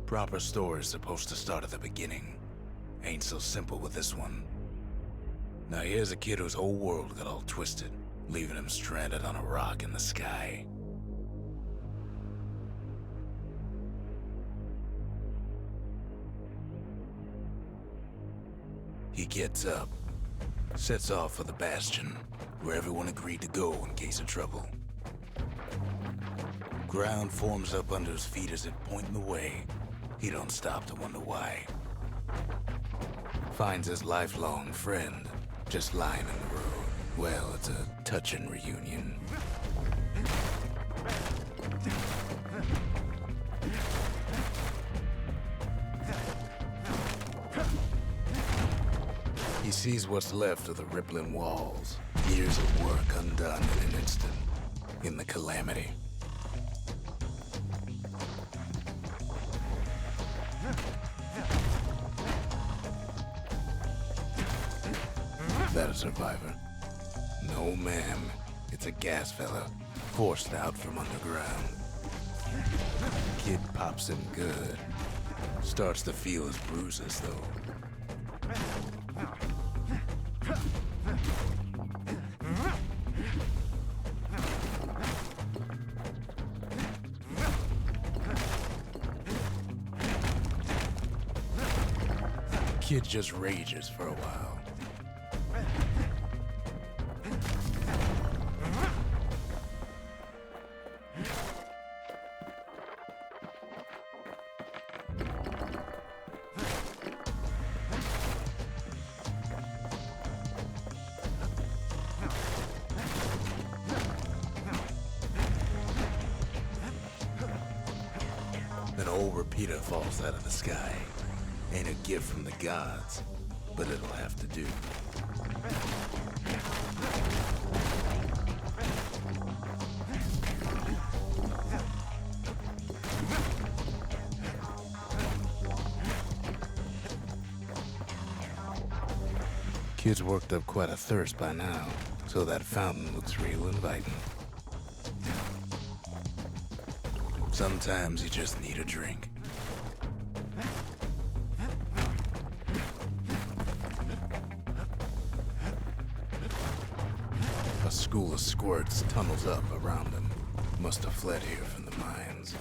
Proper story's supposed to start at the beginning. Ain't so simple with this one. Now here's a kid whose whole world got all twisted, leaving him stranded on a rock in the sky. He gets up, sets off for the Bastion, where everyone agreed to go in case of trouble. Ground forms up under his feet as it pointing the way. He don't stop to wonder why. Finds his lifelong friend just lying in the road. Well, it's a touching reunion. He sees what's left of the rippling walls. Years of work undone in an instant. In the calamity. That a survivor? No, ma'am. It's a gas fella, forced out from underground. Kid pops him good. Starts to feel his bruises, though. Kid just rages for a while. An old repeater falls out of the sky. Ain't a gift from the gods, but it'll have to do. Kid's worked up quite a thirst by now, so that fountain looks real inviting. Sometimes you just need a drink. A school of squirts tunnels up around him. Must have fled here from the mines.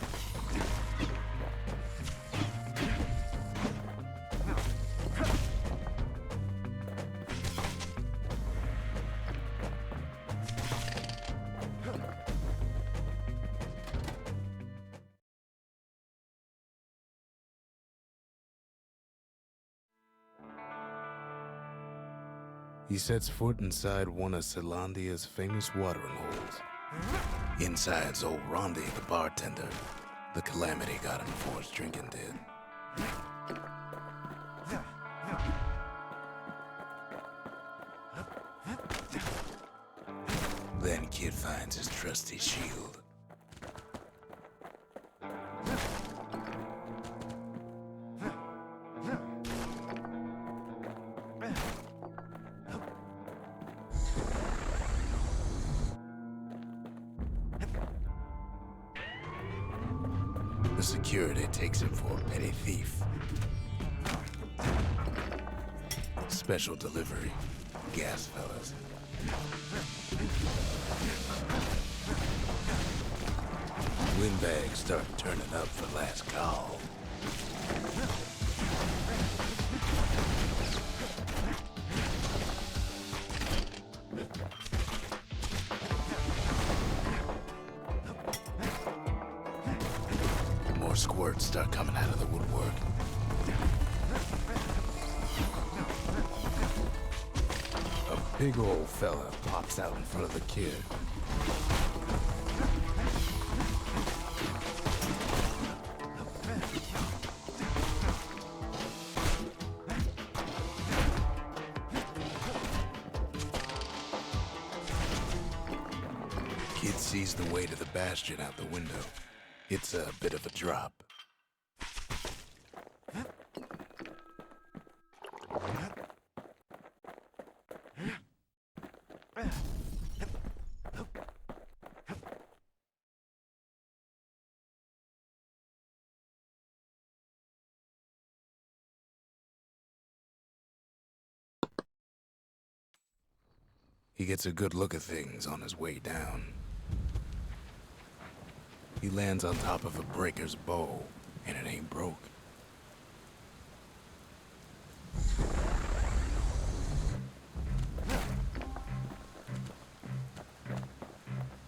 He sets foot inside one of Celandia's famous watering holes. Inside's old Rondi, the bartender. The calamity got him before his drinking did. Then Kid finds his trusty shield. The security takes him for a petty thief. Special delivery. Gas fellas. Windbags start turning up for last call. More squirts start coming out of the woodwork. A big old fella pops out in front of the kid. Kid sees the way to the Bastion out the window. It's a bit of a drop. He gets a good look at things on his way down. He lands on top of a breaker's bow, and it ain't broke.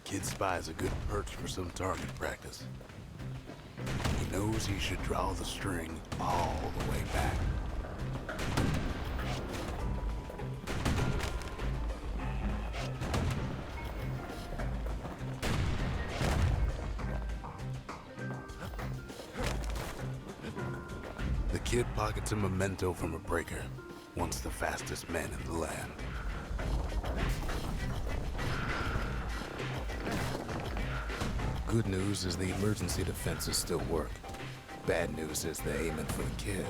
Kid spies a good perch for some target practice. He knows he should draw the string all the way back. The kid pockets a memento from a breaker, once the fastest man in the land. Good news is the emergency defenses still work. Bad news is they're aiming for the kid.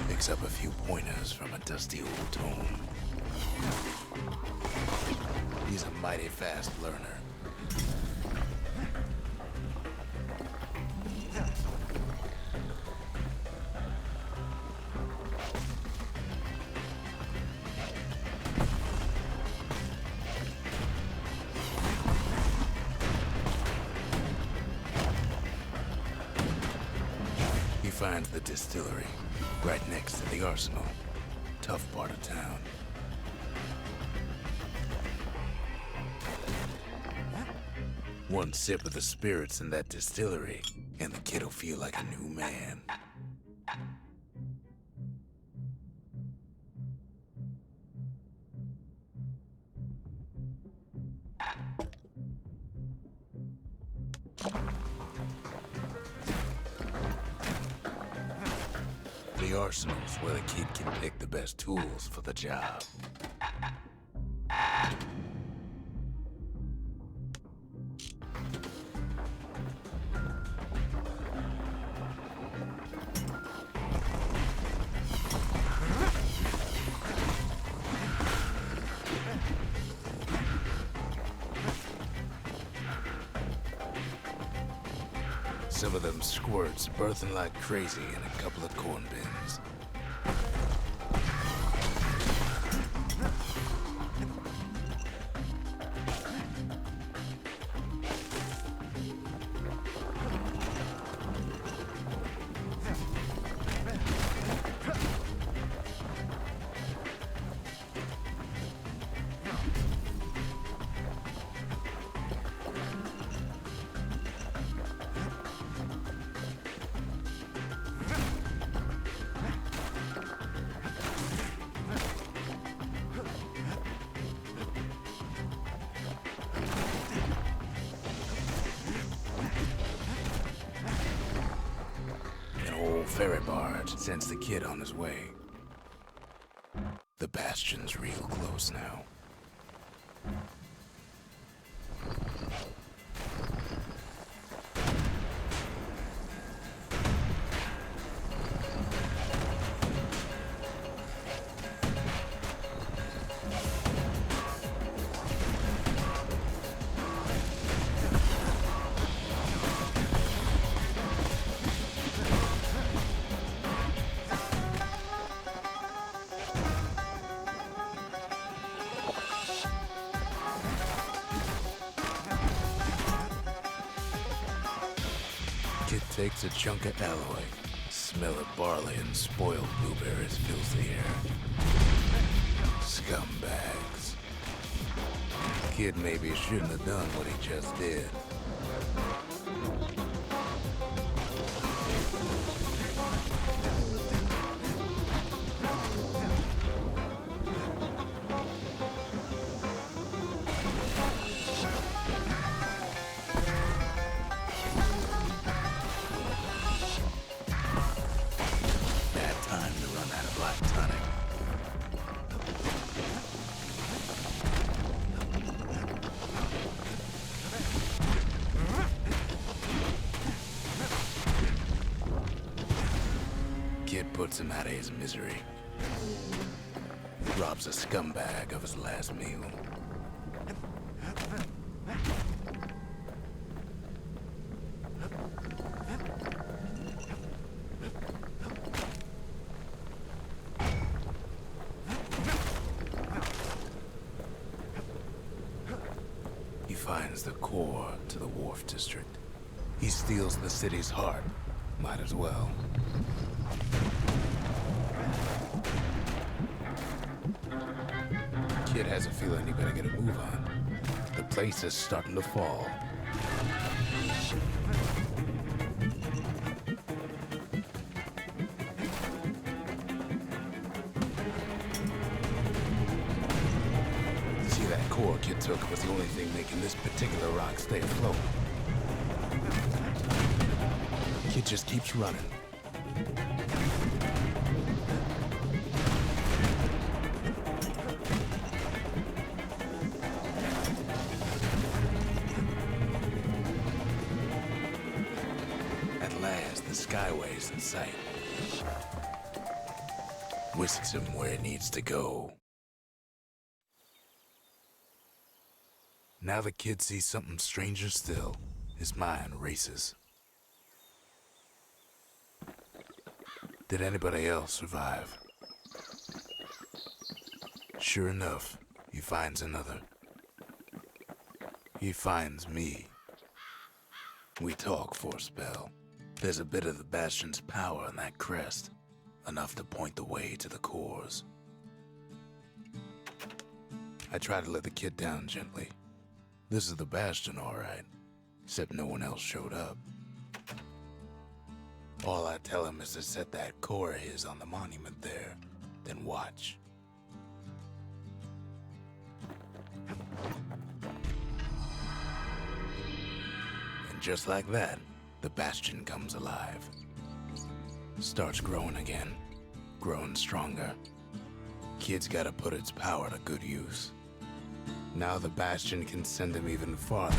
Picks up a few pointers from a dusty old tome. He's a mighty fast learner. He finds the distillery. Right next to the arsenal. Tough part of town. One sip of the spirits in that distillery, and the kid'll feel like a new man. The arsenal's where the kid can pick the best tools for the job. Some of them squirts birthing like crazy in a couple of corn bins. Ferry barge sends the kid on his way. The Bastion's real close now. Kid takes a chunk of alloy. Smell of barley and spoiled blueberries fills the air. Scumbags. Kid maybe shouldn't have done what he just did. kid puts him out of his misery. Robs a scumbag of his last meal. He finds the core to the Wharf District. He steals the city's heart. Might as well. Kid has a feeling he better get a move on. The place is starting to fall. See, that core Kid took was the only thing making this particular rock stay afloat. Kid just keeps running. At last, the Skyway's in sight. Whisks him where it needs to go. Now the kid sees something stranger still. His mind races. Did anybody else survive? Sure enough, he finds another. He finds me. We talk for a spell. There's a bit of the Bastion's power in that crest, enough to point the way to the cores. I try to let the kid down gently. This is the Bastion, all right, except no one else showed up. All I tell him is to set that core of his on the monument there, then watch. And just like that, the Bastion comes alive. Starts growing again, growing stronger. Kid's gotta put its power to good use. Now the Bastion can send him even farther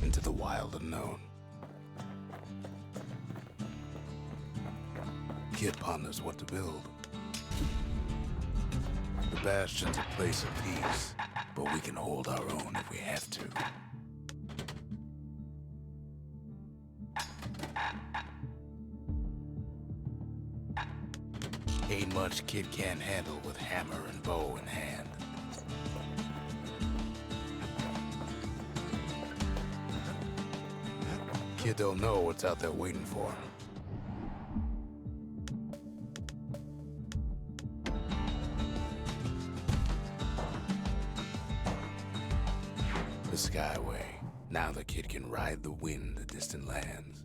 into the wild unknown. Kid ponders what to build. The Bastion's a place of peace, but we can hold our own if we have to. Ain't much Kid can't handle with hammer and bow in hand. Kid don't know what's out there waiting for him. The Skyway. Now the kid can ride the wind to distant lands.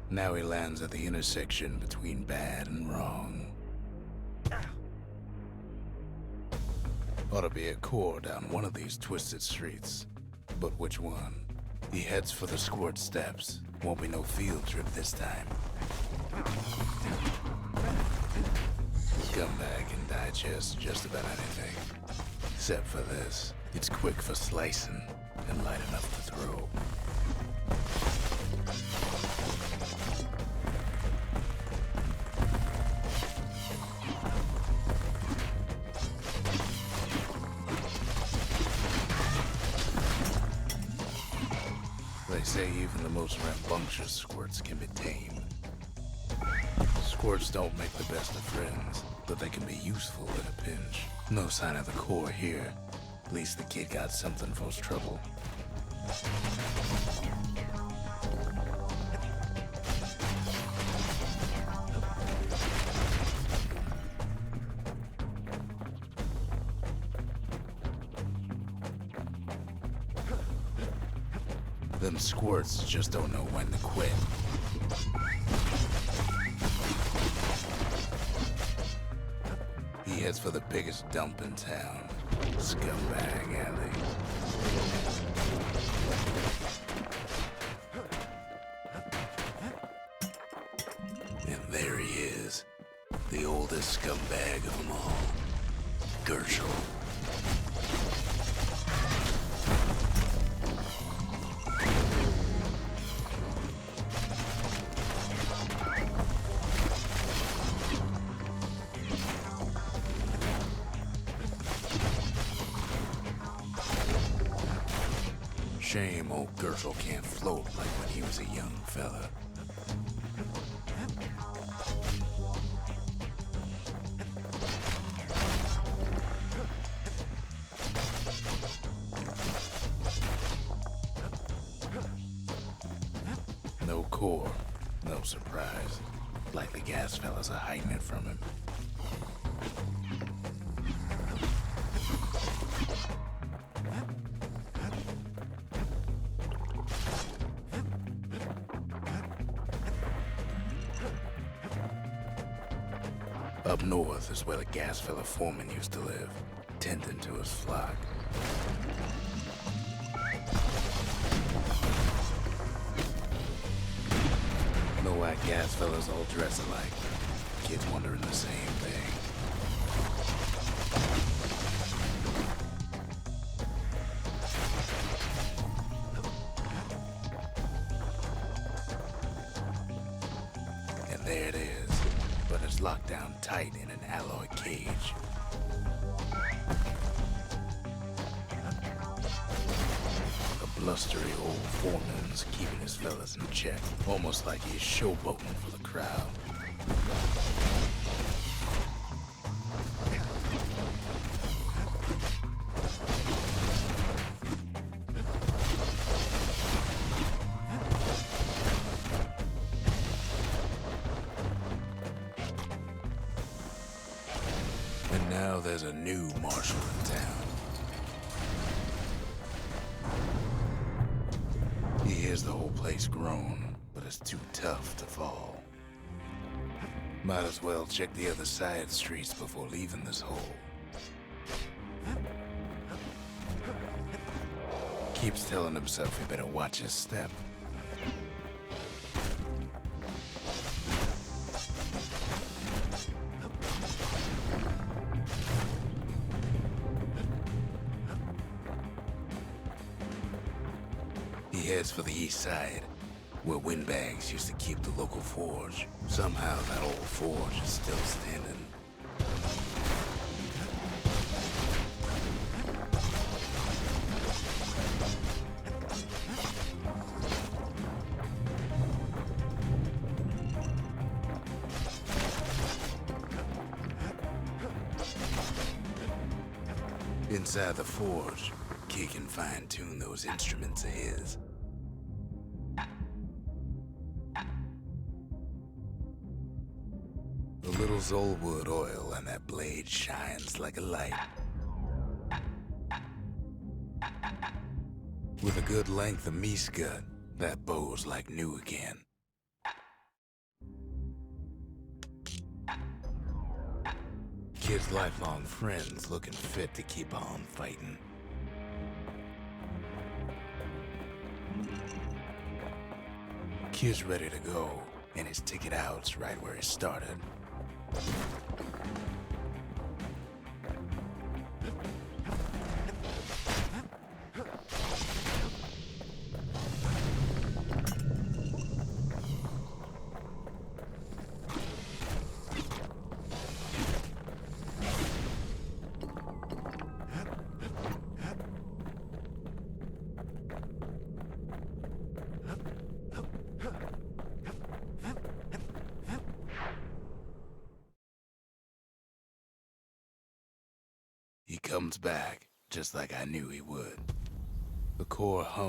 Now he lands at the intersection between bad and wrong. Ought to be a core down one of these twisted streets. But which one? He heads for the Squirt Steps. Won't be no field trip this time. Scumbag can digest just about anything. Except for this. It's quick for slicing and light enough to throw. They say even the most rambunctious squirts can be tamed. Squirts don't make the best of friends, but they can be useful in a pinch. No sign of the core here. At least the kid got something for his trouble. Them squirts just don't know when to quit. He heads for the biggest dump in town, Scumbag Alley. And there he is, the oldest scumbag of them all, Gershel. shame old Gershel can't float like when he was a young fella. No core, no surprise. Likely gas fellas are hiding it from him. Up north is where the gas fella foreman used to live, tending to his flock. No white gas fellas all dress alike. Kids wondering the same thing. And there it is, but it's locked down tight in an alloy cage. A blustery old foreman's keeping his fellas in check, almost like he's showboating for the crowd. And now there's a new marshal in town. He hears the whole place groan, but it's too tough to fall. Might as well check the other side streets before leaving this hole. Keeps telling himself he better watch his step. He heads for the east side, where windbags used to keep the local forge. Somehow that old forge is still standing. Inside the forge, Key can fine-tune those instruments of his. The little Zolwood oil on that blade shines like a light. With a good length of meat gut, that bow's like new again. Kid's lifelong friends looking fit to keep on fighting. Kid's ready to go, and his ticket out's right where he started. He comes back, just like I knew he would. The core hum